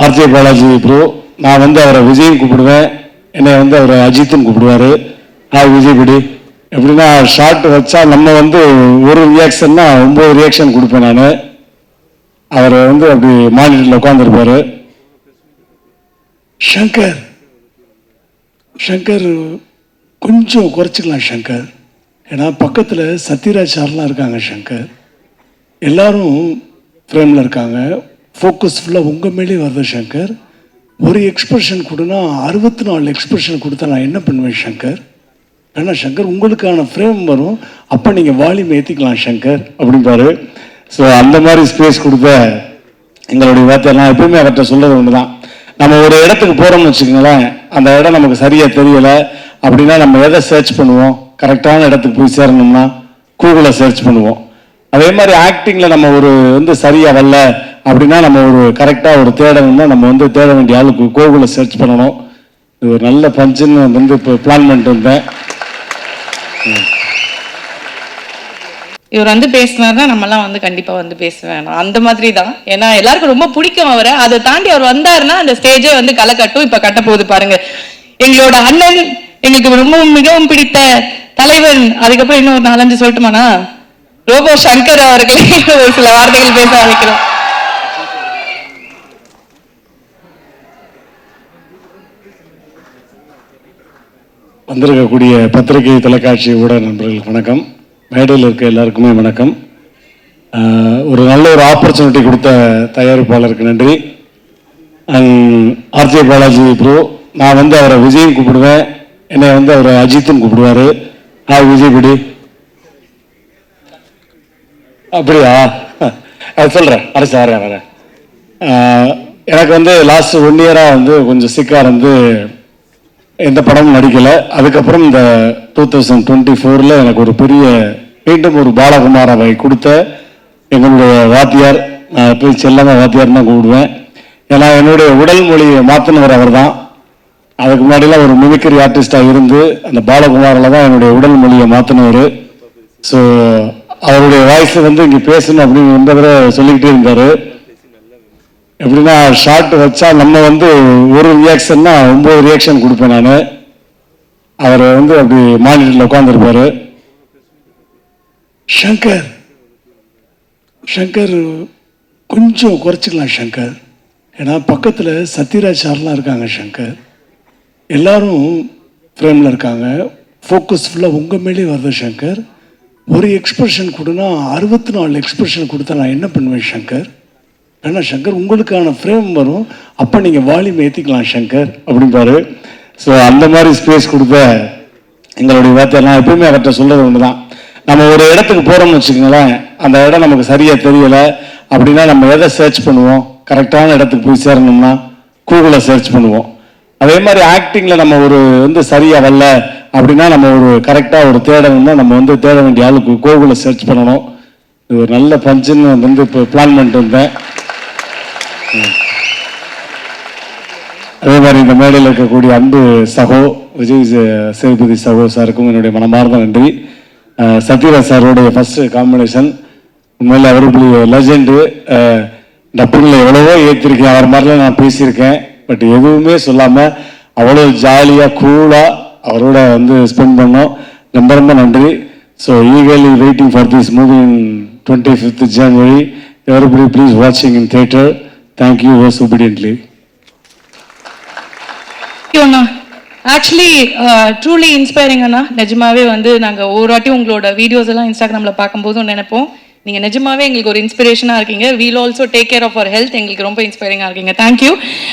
RJ Balaji bro. நான் வந்து அவரை விஜய்னு கூப்பிடுவேன், என்னை வந்து அவரை அஜித்துன்னு கூப்பிடுவார். விஜய் படி எப்படின்னா ஷார்ட் வச்சா நம்ம வந்து ஒரு ரியாக்ஷன்னா 9 ரியாக்ஷன் கொடுப்பேன் நான். அவர் வந்து அப்படி மானிட்டரில் உட்காந்துருப்பார். ஷங்கர் ஷங்கர் கொஞ்சம் குறைச்சிக்கலாம் ஷங்கர், ஏன்னா பக்கத்தில் சத்யராஜ் சார்லாம் இருக்காங்க. ஷங்கர் எல்லாரும் ஃப்ரேமில் இருக்காங்க, ஃபோக்கஸ் ஃபுல்லாக உங்கள் மேலே வருது. ஷங்கர் ஒரு எக்ஸ்பிரஷன் கொடுனா 64 எக்ஸ்பிரஷன் கொடுத்தா நான் என்ன பண்ணுவேன் ஷங்கர்? ஏன்னா ஷங்கர் உங்களுக்கான ஃப்ரேம் வரும், அப்போ நீங்கள் வால்யூம் ஏற்றிக்கலாம் ஷங்கர் அப்படின்பாரு. ஸோ அந்த மாதிரி ஸ்பேஸ் கொடுத்த எங்களுடைய வார்த்தை நான் எப்பவுமே அவர்கிட்ட சொல்கிறது ஒன்று தான். நம்ம ஒரு இடத்துக்கு போகிறோம்னு வச்சுக்கோங்களேன், அந்த இடம் நமக்கு சரியாக தெரியலை அப்படின்னா நம்ம எதை சர்ச் பண்ணுவோம்? கரெக்டான இடத்துக்கு போய் சேரணும்னா கூகுளில் சர்ச் பண்ணுவோம். அதே மாதிரி ஆக்டிங்கில் நம்ம ஒரு வந்து சரியாக வரல அப்படின்னா நம்ம ஒரு கரெக்டாக ஒரு தேடணும்னா நம்ம வந்து தேட வேண்டிய ஆளுக்கு கூகுளில் சர்ச் பண்ணணும். இது ஒரு நல்ல பஞ்சுன்னு வந்து இப்போ பிளான் பண்ணிட்டு வந்தேன். இவர் வந்து பேசினார்னா நம்மலாம் வந்து கண்டிப்பாக வந்து பேசுவேன் அந்த மாதிரி தான். ஏன்னா எல்லாருக்கும் ரொம்ப பிடிக்கும் அவரை. அதை தாண்டி அவர் வந்தாருன்னா அந்த ஸ்டேஜே வந்து களை கட்டும். இப்போ கட்ட போகுது பாருங்க. எங்களோட அண்ணன், எங்களுக்கு ரொம்ப மிகவும் பிடித்த தலைவன், அதுக்கப்புறம் இன்னும் ஒரு 4-5 சொல்லட்டுமாண்ணா, ரோபோ சங்கர் அவர்களே ஒரு சில வார்த்தைகள் பேச ஆரம்பிக்கிறோம். வந்திருக்கக்கூடிய பத்திரிகை தொலைக்காட்சி ஊடக நண்பர்களுக்கு வணக்கம். மேடையில் இருக்க எல்லாருக்குமே வணக்கம். ஒரு நல்ல ஒரு ஆப்பர்ச்சுனிட்டி கொடுத்த தயாரிப்பாளருக்கு நன்றி. RJ Balaji bro. நான் வந்து அவரை விஜய்னு கூப்பிடுவேன், என்னை வந்து அவரை அஜித்துன்னு கூப்பிடுவார். விஜய் படி அப்படியா? சொல்கிறேன் அரசு வரேன். எனக்கு வந்து லாஸ்ட் 1 இயராக வந்து கொஞ்சம் சிக்காக இருந்து எந்த படமும் நடிக்கலை. அதுக்கப்புறம் இந்த 2024 எனக்கு ஒரு பெரிய மீண்டும் ஒரு பாலகுமாராவை கொடுத்த எங்களுடைய வாத்தியார், நான் போய் செல்லமாக வாத்தியார் தான் கூப்பிடுவேன். ஏன்னா என்னுடைய உடல் மொழியை மாற்றினவர் அவர் தான். அதுக்கு முன்னாடிலாம் ஒரு மிமிக்ரி ஆர்டிஸ்டாக இருந்து அந்த பாலகுமாரில் தான் என்னுடைய உடல் மொழியை மாற்றினவர். ஸோ அவருடைய வாய்ஸ் வந்து இங்கே பேசணும் அப்படின்னு ரொம்ப தடவை சொல்லிக்கிட்டே இருந்தார். எப்படின்னா ஷார்ட் வச்சா நம்ம வந்து ஒரு ரியாக்ஷன்னா 9 ரியாக்ஷன் கொடுப்பேன் நான். அவர் வந்து அப்படி மானிட்டரில் உட்காந்துருப்பார். ஷங்கர் ஷங்கர் கொஞ்சம் குறைச்சிக்கலாம் ஷங்கர், ஏன்னா பக்கத்தில் சத்யராஜ் சார்லாம் இருக்காங்க. ஷங்கர் எல்லாரும் ஃப்ரேமில் இருக்காங்க, ஃபோக்கஸ் ஃபுல்லாக உங்கள் மேலே வருது. ஷங்கர் ஒரு எக்ஸ்பிரஷன் கொடுனா 64 எக்ஸ்பிரஷன் கொடுத்தா நான் என்ன பண்ணுவேன் ஷங்கர்? ஏன்னா ஷங்கர் உங்களுக்கான ஃப்ரேம் வரும், அப்போ நீங்கள் வால்யூம் ஏற்றிக்கலாம் ஷங்கர் அப்படின்பாரு. ஸோ அந்த மாதிரி ஸ்பேஸ் கொடுத்த எங்களுடைய வார்த்தை நான் எப்பவுமே அவர்கிட்ட சொல்கிறது ஒன்று தான். நம்ம ஒரு இடத்துக்கு போகிறோம்னு வச்சுக்கோங்களேன், அந்த இடம் நமக்கு சரியாக தெரியலை அப்படின்னா நம்ம எதை சர்ச் பண்ணுவோம்? கரெக்டான இடத்துக்கு போய் சேரணும்னா கூகுளில் சர்ச் பண்ணுவோம். அதே மாதிரி ஆக்டிங்கில் நம்ம ஒரு வந்து சரியாக வரல அப்படின்னா நம்ம ஒரு கரெக்டாக ஒரு தேடணும்னா நம்ம வந்து தேட வேண்டிய ஆளுக்கு கூகுளில் சர்ச் பண்ணணும். இது ஒரு நல்ல பஞ்சுன்னு வந்து இப்போ பிளான் பண்ணிட்டு வந்தேன். அதே மாதிரி இந்த மேடையில் இருக்கக்கூடிய அன்பு சகோ விஜய் சேதுபதி சகோ சாருக்கும் என்னுடைய மனமார்ந்த நன்றி. சத்யராஜ் சாரோடைய ஃபர்ஸ்ட் காம்பினேஷன் உண்மையில் அவர் லெஜெண்டு. டப்புங்களை எவ்வளவோ ஏற்றிருக்கேன், அவர் மாதிரிலாம் நான் பேசியிருக்கேன். பட் எதுவுமே சொல்லாமல் அவ்வளோ ஜாலியாக கூலாக அவரோட வந்து ஸ்பெண்ட் பண்ணோம். ரொம்ப ரொம்ப நன்றி. So eagerly waiting for this movie in 25th January. Everybody please watching in theatre. Thank you most obediently. Actually truly inspiring அண்ணா. நிஜமாவே வந்து நாங்கள் ஒரு வாட்டி உங்களோட வீடியோஸ் எல்லாம் இன்ஸ்டாகிராமில் பார்க்கும்போதும் நினைப்போம், நீங்கள் நிஜமாவே எங்களுக்கு ஒரு இன்ஸ்பிரேஷனாக இருக்கீங்க. We'll also take care of our health. எங்களுக்கு ரொம்ப இன்ஸ்பைரிங்காக இருக்கீங்க. தேங்க்யூ.